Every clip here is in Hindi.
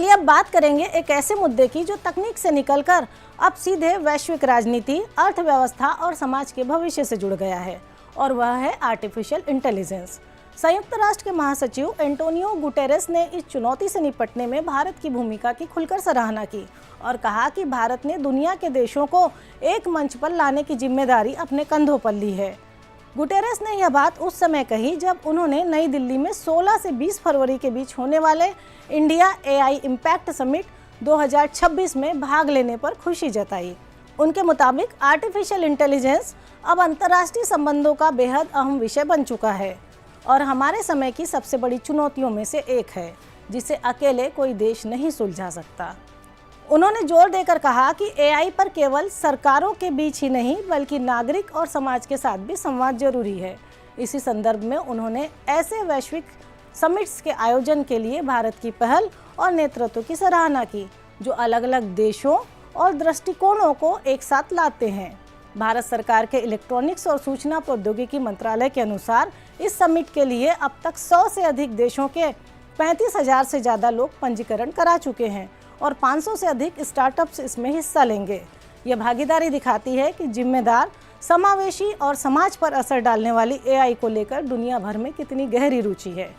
चलिए अब बात करेंगे एक ऐसे मुद्दे की जो तकनीक से निकलकर अब सीधे वैश्विक राजनीति, अर्थव्यवस्था और समाज के भविष्य से जुड़ गया है, और वह है आर्टिफिशियल इंटेलिजेंस। संयुक्त राष्ट्र के महासचिव एंटोनियो गुटेरेस ने इस चुनौती से निपटने में भारत की भूमिका की खुलकर सराहना की और कहा कि भारत ने दुनिया के देशों को एक मंच पर लाने की जिम्मेदारी अपने कंधों पर ली है। गुटेरेस ने यह बात उस समय कही जब उन्होंने नई दिल्ली में 16 से 20 फरवरी के बीच होने वाले इंडिया एआई इम्पैक्ट समिट 2026 में भाग लेने पर खुशी जताई। उनके मुताबिक आर्टिफिशियल इंटेलिजेंस अब अंतर्राष्ट्रीय संबंधों का बेहद अहम विषय बन चुका है और हमारे समय की सबसे बड़ी चुनौतियों में से एक है, जिसे अकेले कोई देश नहीं सुलझा सकता। उन्होंने जोर देकर कहा कि एआई पर केवल सरकारों के बीच ही नहीं बल्कि नागरिक और समाज के साथ भी संवाद जरूरी है। इसी संदर्भ में उन्होंने ऐसे वैश्विक समिट्स के आयोजन के लिए भारत की पहल और नेतृत्व की सराहना की, जो अलग अलग देशों और दृष्टिकोणों को एक साथ लाते हैं। भारत सरकार के इलेक्ट्रॉनिक्स और सूचना प्रौद्योगिकी मंत्रालय के अनुसार इस समिट के लिए अब तक 100 से अधिक देशों के 35,000 से ज़्यादा लोग पंजीकरण करा चुके हैं और 500 से अधिक स्टार्टअप्स इसमें हिस्सा लेंगे। यह भागीदारी दिखाती है कि जिम्मेदार, समावेशी और समाज पर असर डालने वाली एआई को लेकर दुनिया भर में कितनी गहरी रुचि है।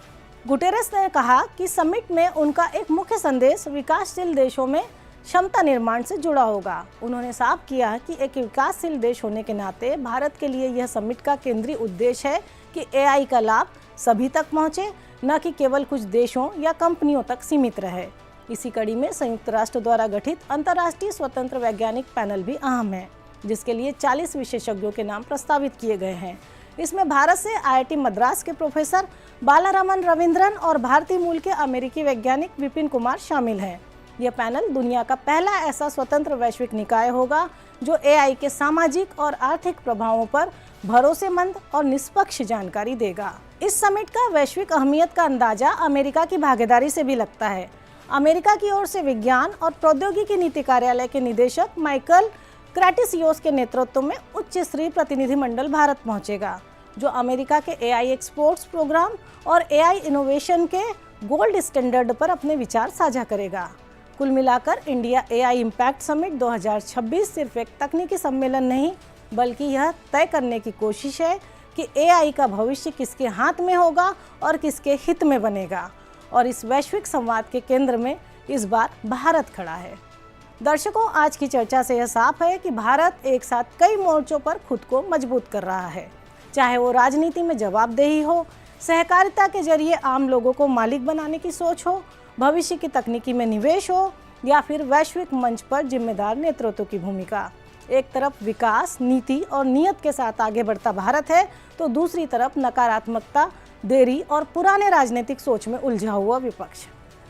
गुटेरेस ने कहा कि समिट में उनका एक मुख्य संदेश विकासशील देशों में क्षमता निर्माण से जुड़ा होगा। उन्होंने साफ किया कि एक विकासशील देश होने के नाते भारत के लिए यह समिट का केंद्रीय उद्देश्य है कि एआई का लाभ सभी तक पहुंचे, न कि केवल कुछ देशों या कंपनियों तक सीमित रहे। इसी कड़ी में संयुक्त राष्ट्र द्वारा गठित अंतर्राष्ट्रीय स्वतंत्र वैज्ञानिक पैनल भी अहम है, जिसके लिए 40 विशेषज्ञों के नाम प्रस्तावित किए गए हैं। इसमें भारत से आईआईटी मद्रास के प्रोफेसर बालारामन रविंद्रन और भारतीय मूल के अमेरिकी वैज्ञानिक विपिन कुमार शामिल हैं। यह पैनल दुनिया का पहला ऐसा स्वतंत्र वैश्विक निकाय होगा जो एआई के सामाजिक और आर्थिक प्रभावों पर भरोसेमंद और निष्पक्ष जानकारी देगा। इस समिट का वैश्विक अहमियत का अंदाजा अमेरिका की भागीदारी से भी लगता है। अमेरिका की ओर से विज्ञान और प्रौद्योगिकी नीति कार्यालय के निदेशक माइकल क्राटिसियोस के नेतृत्व में उच्च स्तरीय प्रतिनिधिमंडल भारत पहुंचेगा, जो अमेरिका के एआई एक्सपोर्ट्स प्रोग्राम और एआई इनोवेशन के गोल्ड स्टैंडर्ड पर अपने विचार साझा करेगा। कुल मिलाकर इंडिया एआई इम्पैक्ट समिट 2026 सिर्फ एक तकनीकी सम्मेलन नहीं, बल्कि यह तय करने की कोशिश है कि एआई का भविष्य किसके हाथ में होगा और किसके हित में बनेगा। और इस वैश्विक संवाद के केंद्र में इस बार भारत खड़ा है। दर्शकों, आज की चर्चा से यह साफ है कि भारत एक साथ कई मोर्चों पर खुद को मजबूत कर रहा है, चाहे वो राजनीति में जवाबदेही हो, सहकारिता के जरिए आम लोगों को मालिक बनाने की सोच हो, भविष्य की तकनीकी में निवेश हो, या फिर वैश्विक मंच पर जिम्मेदार नेतृत्व की भूमिका। एक तरफ विकास, नीति और नियत के साथ आगे बढ़ता भारत है, तो दूसरी तरफ नकारात्मकता, देरी और पुराने राजनीतिक सोच में उलझा हुआ विपक्ष।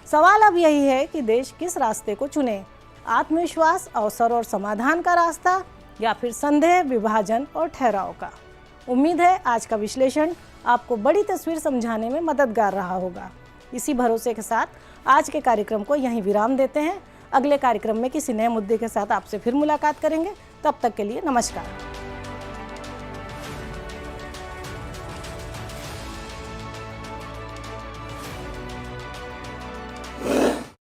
सवाल अब यही है कि देश किस रास्ते को चुने, आत्मविश्वास, अवसर और समाधान का रास्ता, या फिर संदेह, विभाजन और ठहराव का। उम्मीद है आज का विश्लेषण आपको बड़ी तस्वीर समझाने में मददगार रहा होगा। इसी भरोसे के साथ आज के कार्यक्रम को यहीं विराम देते हैं। अगले कार्यक्रम में किसी नए मुद्दे के साथ आपसे फिर मुलाकात करेंगे। तब तक के लिए नमस्कार।